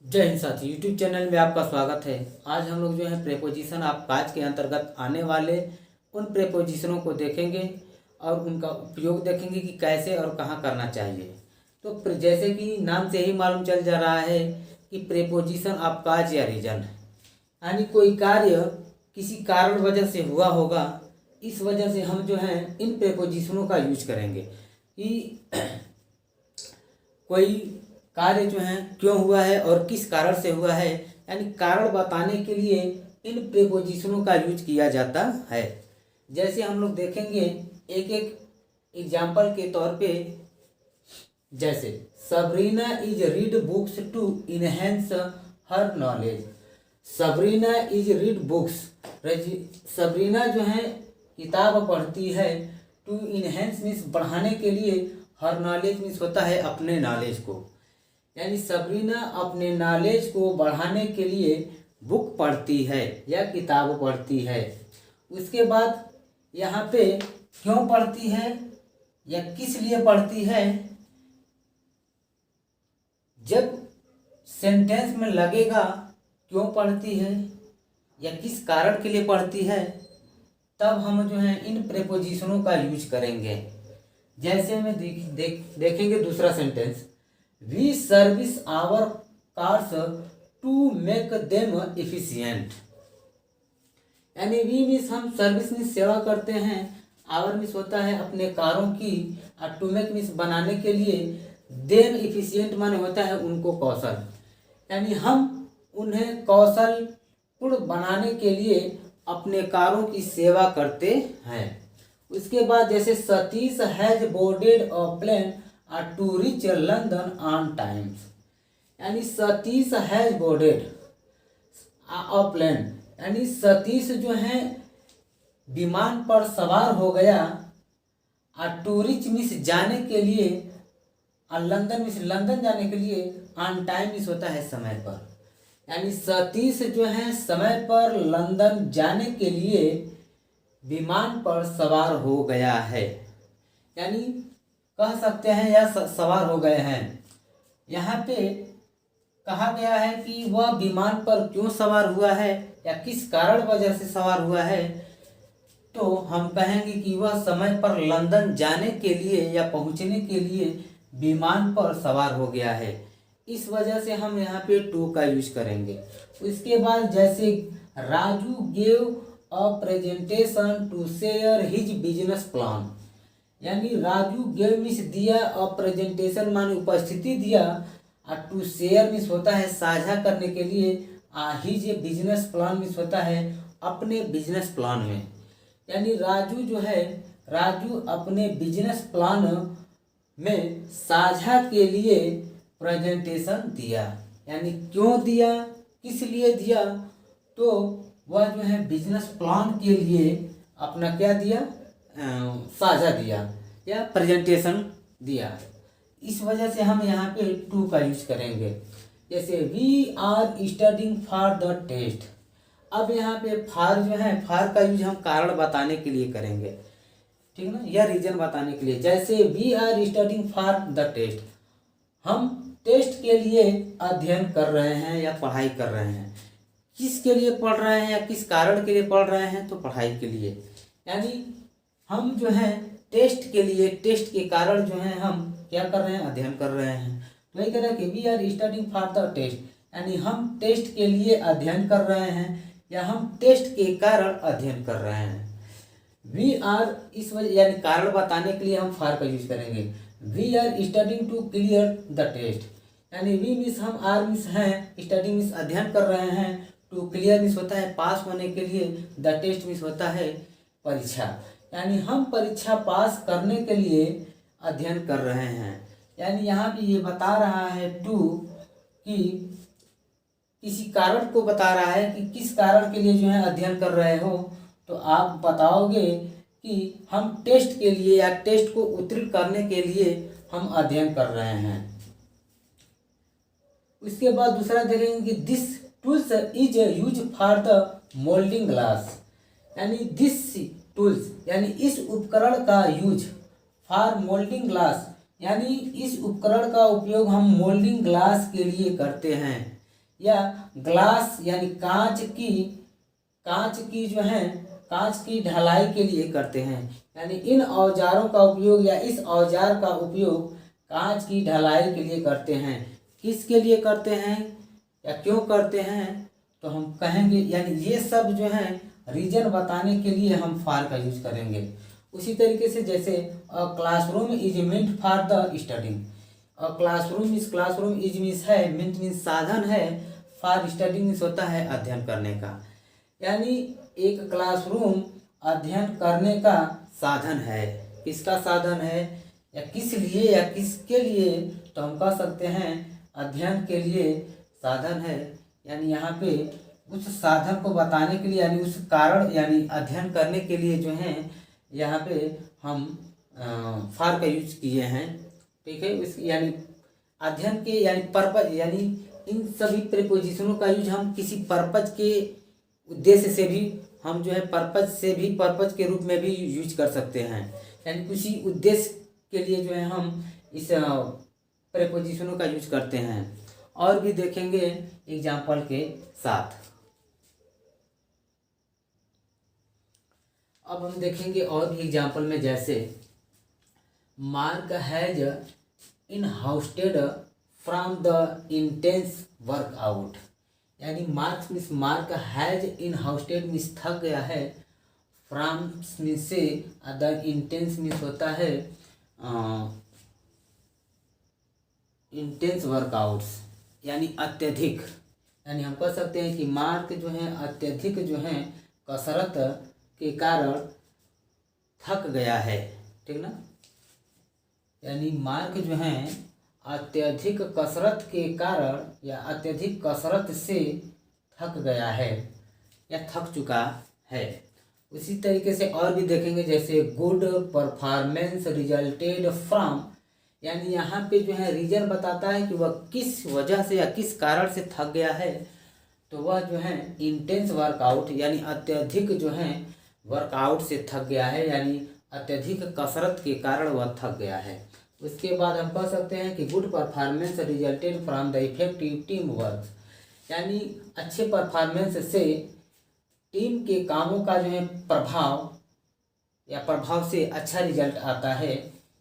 जय हिंद साथी, YouTube channel में आपका स्वागत है। आज हम लोग जो है प्रेपोजिशन ऑफ काज के अंतर्गत आने वाले उन प्रेपोजिशनों को देखेंगे और उनका उपयोग देखेंगे कि कैसे और कहाँ करना चाहिए। तो जैसे कि नाम से ही मालूम चल जा रहा है कि प्रेपोजिशन ऑफ काज या रीजन, यानी कोई कार्य किसी कारण वजह से हुआ होगा, इस वजह से हम जो है इन प्रेपोजिशनों का यूज करेंगे कि कोई कार्य जो है क्यों हुआ है और किस कारण से हुआ है, यानी कारण बताने के लिए इन प्रेपोजिशनों का यूज किया जाता है। जैसे हम लोग देखेंगे एक एक एग्जाम्पल के तौर पे, जैसे Sabrina is read books to enhance her knowledge. Sabrina is read books, Sabrina जो है किताब पढ़ती है, टू इनहेंस मीन्स बढ़ाने के लिए, हर नॉलेज मीन्स होता है अपने नॉलेज को, यानी सबरीना अपने नॉलेज को बढ़ाने के लिए बुक पढ़ती है या किताब पढ़ती है। उसके बाद यहाँ पे क्यों पढ़ती है या किस लिए पढ़ती है, जब सेंटेंस में लगेगा क्यों पढ़ती है या किस कारण के लिए पढ़ती है, तब हम जो है इन प्रेपोजिशनों का यूज करेंगे। जैसे में देखेंगे दूसरा sentence, we service our cars to make them efficient, यानी वी मीन्स हम, सर्विस मीन्स सेवा करते हैं, आवर मीन्स होता है अपने कारों की, और टू मेक मीन्स बनाने के लिए, देम एफिशिएंट माने होता है उनको कौशल, यानी हम उन्हें कौशलपूर्ण बनाने के लिए अपने कारों की सेवा करते हैं। उसके बाद जैसे Satish has boarded a plane to reach London on times, यानी Satish has boarded a plane, यानी सतीश जो है विमान पर सवार हो गया, टू रीच मीन्स जाने के लिए, लंदन मीन्स लंदन जाने के लिए, ऑन टाइम मीन्स होता है समय पर, यानी सतीश जो है समय पर लंदन जाने के लिए विमान पर सवार हो गया है, यानी कह सकते हैं या सवार हो गए हैं। यहाँ पे कहा गया है कि वह विमान पर क्यों सवार हुआ है या किस कारण वजह से सवार हुआ है, तो हम कहेंगे कि वह समय पर लंदन जाने के लिए या पहुँचने के लिए विमान पर सवार हो गया है। इस वजह से हम यहाँ पे टू का यूज करेंगे। उसके बाद जैसे Raju gave a presentation to share his business plan, यानी राजू गेव मीन्स दिया, अ प्रेजेंटेशन माने उपस्थिति दिया, टू शेयर मीन्स होता है साझा करने के लिए, हिज बिजनेस प्लान मीन्स होता है अपने बिजनेस प्लान में, यानी राजू जो है, राजू अपने बिजनेस प्लान में साझा के लिए प्रेजेंटेशन दिया, यानी क्यों दिया किस लिए दिया, तो वह जो है बिजनेस प्लान के लिए अपना क्या दिया, साझा दिया या प्रेजेंटेशन दिया। इस वजह से हम यहाँ पे टू का यूज करेंगे। जैसे we are studying for the test, अब यहाँ पे फॉर जो है, फॉर का यूज हम कारण बताने के लिए करेंगे, ठीक है ना, या रीजन बताने के लिए। जैसे we are studying for the test, हम टेस्ट के लिए अध्ययन कर रहे हैं या पढ़ाई कर रहे हैं। किसके लिए पढ़ रहे हैं या किस कारण के लिए पढ़ रहे हैं, तो पढ़ाई के लिए, यानी हम जो है टेस्ट के लिए, टेस्ट के कारण जो है हम क्या कर रहे हैं, अध्ययन कर रहे हैं। तो वही कह रहे हैं कि we are studying for the test, यानी हम टेस्ट के लिए अध्ययन कर रहे हैं या हम टेस्ट के कारण अध्ययन कर रहे हैं। वी आर इस वजह, यानी कारण बताने के लिए हम फॉर का यूज करेंगे। We are studying to clear the test, यानी वी मीन्स हम, आर मीन्स हैं, स्टडिंग मीन्स अध्ययन कर रहे हैं, टू क्लियर मीन्स होता है पास होने के लिए, द टेस्ट मीन्स होता है परीक्षा, यानी हम परीक्षा पास करने के लिए अध्ययन कर रहे हैं। यानी यहाँ पे ये बता रहा है टू कि किसी कारण को बता रहा है कि किस कारण के लिए जो है अध्ययन कर रहे हो, तो आप बताओगे कि हम टेस्ट के लिए या टेस्ट को उत्तीर्ण करने के लिए हम अध्ययन कर रहे हैं। उसके बाद दूसरा देखेंगे कि this tools is use for the moulding glass, यानी दिस टूल्स, यानी इस उपकरण का यूज फॉर मोल्डिंग ग्लास, यानी इस उपकरण का उपयोग हम मोल्डिंग ग्लास के लिए करते हैं, या ग्लास यानी कांच की जो है कांच की ढलाई के लिए करते हैं। यानी इन औजारों का उपयोग या इस औजार का उपयोग कांच की ढलाई के लिए करते हैं। किसके लिए करते हैं या क्यों करते हैं, तो हम कहेंगे यानी ये सब जो है रीजन बताने के लिए हम फॉर का यूज करेंगे। उसी तरीके से जैसे classroom is meant for the studying. Classroom is means साधन है, फॉर स्टडिंग मीन्स होता है अध्ययन करने का। यानी एक क्लासरूम अध्ययन करने का साधन है। किसका साधन है या किस लिए या किसके लिए, तो हम कह सकते हैं अध्ययन के लिए साधन है। यानी यहाँ पे उस साधन को बताने के लिए यानी उस कारण यानी अध्ययन करने के लिए जो है यहाँ पे हम फॉर का यूज किए हैं। ठीक है, उस यानी अध्ययन के यानी पर्पज यानी इन सभी प्रीपोजिशनों का यूज हम किसी पर्पज के उद्देश्य से भी हम जो है पर्पज के रूप में भी यूज कर सकते हैं। यानी किसी उद्देश्य के लिए जो है हम इस प्रीपोजिशनों का यूज करते हैं। और भी देखेंगे एग्जाम्पल के साथ। अब हम देखेंगे और भी एग्जाम्पल में, जैसे Mark has exhausted from the intense workout. यानी मार्क हैज इनहाउस्टेड मीन्स थक गया है, फ्रॉम मीन्स से, द इंटेंस मीन्स होता है इंटेंस वर्कआउट्स यानी अत्यधिक। यानी हम कह सकते हैं कि मार्क जो है अत्यधिक जो है कसरत के कारण थक गया है। ठीक ना, यानी मार्क जो है अत्यधिक कसरत के कारण या अत्यधिक कसरत से थक गया है या थक चुका है। उसी तरीके से और भी देखेंगे, जैसे गुड परफॉर्मेंस रिजल्टेड फ्रॉम। यानी यहाँ पे जो है रीजन बताता है कि वह किस वजह से या किस कारण से थक गया है, तो वह जो है इंटेंस वर्कआउट यानी अत्यधिक जो है वर्कआउट से थक गया है, यानी अत्यधिक कसरत के कारण वह थक गया है। उसके बाद हम कह सकते हैं कि good performance resulted from the effective team work. यानी अच्छे परफॉर्मेंस से टीम के कामों का जो है प्रभाव से अच्छा रिजल्ट आता है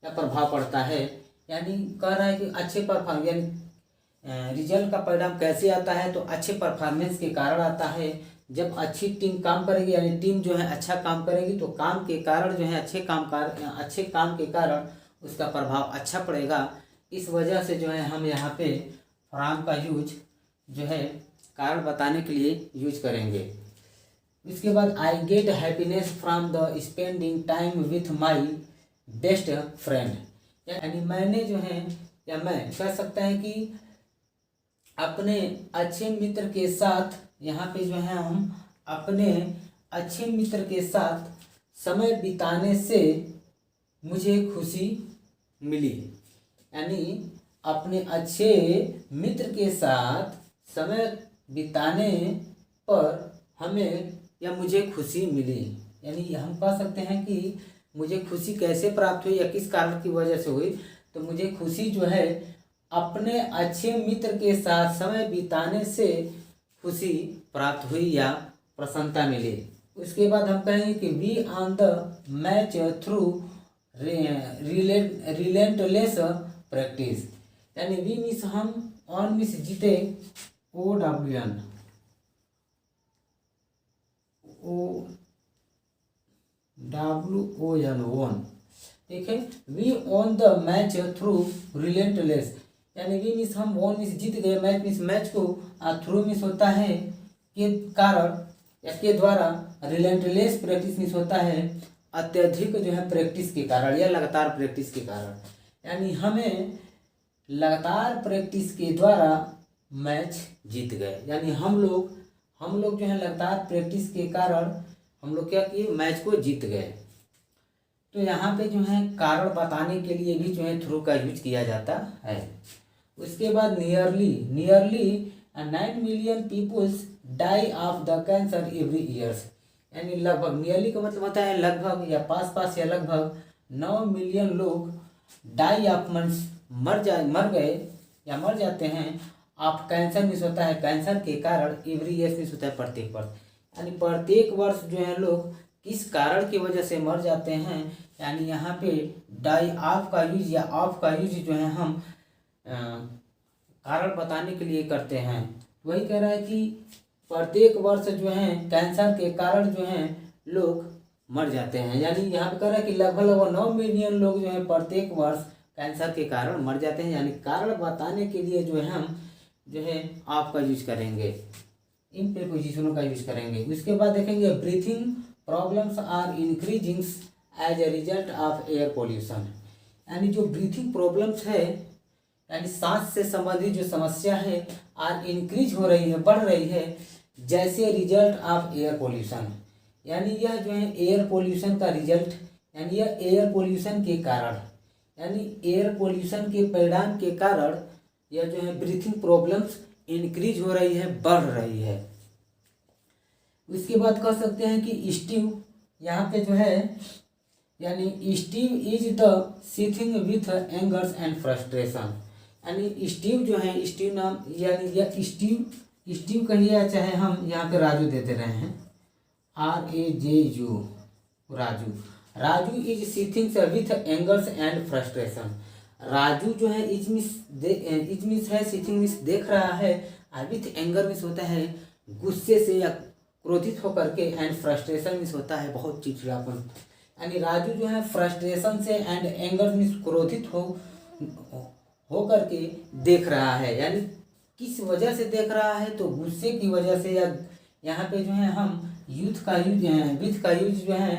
या प्रभाव पड़ता है। यानी कह रहा है कि अच्छे परफॉर्म यानी रिजल्ट का परिणाम कैसे आता है, तो अच्छे परफॉर्मेंस के कारण आता है। जब अच्छी टीम काम करेगी यानी टीम जो है अच्छा काम करेगी, तो काम के कारण जो है अच्छे काम के कारण उसका प्रभाव अच्छा पड़ेगा। इस वजह से जो है हम यहाँ पे फ्रॉम का यूज जो है कारण बताने के लिए यूज करेंगे। इसके बाद I get happiness from the spending time with my best friend. यानी मैंने जो है या मैं कह सकता है कि अपने अच्छे मित्र के साथ, यहाँ पे जो है हम अपने अच्छे मित्र के साथ समय बिताने से मुझे खुशी मिली। यानी अपने अच्छे मित्र के साथ समय बिताने पर हमें या मुझे खुशी मिली। यानी हम कह सकते हैं कि मुझे खुशी कैसे प्राप्त हुई या किस कारण की वजह से हुई, तो मुझे खुशी जो है अपने अच्छे मित्र के साथ समय बिताने से खुशी प्राप्त हुई या प्रसन्नता मिली। उसके बाद हम कहेंगे कि we won the match through relentless practice. यानी वी मीन्स हम, ऑन मीन्स जीते, OWN WON। ठीक है, we won the match through relentless. यानी वी मीन्स हम, ऑन मीन्स जीत गए, मैच मीन्स मैच को, और थ्रू मीन्स होता है के कारण या के द्वारा, रिलेंटलेस प्रैक्टिस मीन्स होता है अत्यधिक जो है प्रैक्टिस के कारण या लगातार प्रैक्टिस के कारण। यानी हमें लगातार प्रैक्टिस के द्वारा मैच जीत गए। यानी हम लोग जो है लगातार प्रैक्टिस के कारण हम लोग क्या किए, मैच को जीत गए। तो यहाँ पे जो है कारण बताने के लिए भी जो है थ्रू का यूज किया जाता है। उसके बाद nearly 9 million peoples die of the cancer every years. यानी लगभग, नियरली का मतलब होता है लगभग या पास या लगभग 9 मिलियन लोग डाई ऑफ मर गए या मर जाते हैं ऑफ कैंसर मीन्स होता है कैंसर के कारण, एवरी ईयर मीन्स होता है प्रत्येक वर्ष, यानी प्रत्येक वर्ष जो है लोग किस कारण की वजह से मर जाते हैं। यानी यहाँ पे डाई ऑफ का यूज या ऑफ का यूज जो है हम कारण बताने के लिए करते हैं। वही कह रहा है कि प्रत्येक वर्ष जो है कैंसर के कारण जो है लोग मर जाते हैं। यानी यहाँ पे कह रहा है कि लगभग 9 मिलियन लोग जो है प्रत्येक वर्ष कैंसर के कारण मर जाते हैं। यानी कारण बताने के लिए जो है हम जो है ऑफ का यूज करेंगे, इन प्रीपोजिशनों का यूज करेंगे। उसके बाद देखेंगे breathing problems are increasing as a result of air pollution. यानी जो ब्रीथिंग प्रॉब्लम्स है यानी सांस से संबंधित जो समस्या है आर इंक्रीज हो रही है, बढ़ रही है जैसे रिजल्ट ऑफ एयर पोल्यूशन। यानी यह जो है एयर पोल्यूशन का रिजल्ट, यानी यह एयर पोल्यूशन के कारण, यानी एयर पोल्यूशन के परिणाम के कारण यह जो है ब्रीथिंग प्रॉब्लम्स इंक्रीज हो रही है, बढ़ रही है। उसके बाद कह सकते हैं कि स्टीव, यहाँ पे जो है यानी Steve is the seething with angers and frustration. यानी स्टीव जो है, स्टीव नाम यानी यह स्टीव कहिए चाहे हम यहाँ पे राजू देते रहे हैं, RAJU Raju is seething with angers and frustration. Raju जो है इज मीन्स है सीथिंग मीन्स देख रहा है, और विथ एंगर मीन्स होता है गुस्से से या क्रोधित होकर के, एंड फ्रस्ट्रेशन मीन्स होता है बहुत चिड़चिड़ापन। यानी राजू जो है फ्रस्ट्रेशन से एंड एंगर मीन्स क्रोधित हो करके देख रहा है। यानी किस वजह से देख रहा है, तो गुस्से की वजह से, या यहाँ पे जो है हम विथ का यूज जो है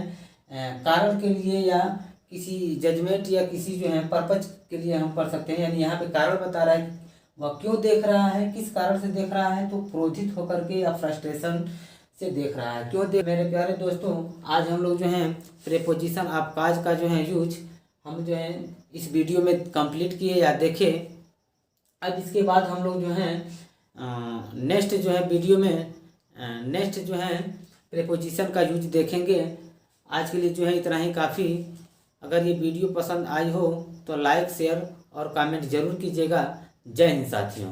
कारण के लिए या किसी जजमेंट या किसी जो है पर्पज के लिए हम पढ़ सकते हैं। यानी यहाँ पे कारण बता रहा है वह क्यों देख रहा है, किस कारण से देख रहा है, तो क्रोधित होकर के या फ्रस्ट्रेशन से देख रहा है। क्यों देख। मेरे प्यारे दोस्तों, आज हम लोग जो है प्रीपोजिशन ऑफ काज का जो है यूज हम जो है इस वीडियो में कंप्लीट किए या देखे। अब इसके बाद हम लोग जो है नेक्स्ट जो है वीडियो में नेक्स्ट जो है प्रीपोजिशन का यूज देखेंगे। आज के लिए जो है इतना ही काफ़ी। अगर ये वीडियो पसंद आई हो तो लाइक, शेयर और कमेंट जरूर कीजिएगा। जय हिंद साथियों।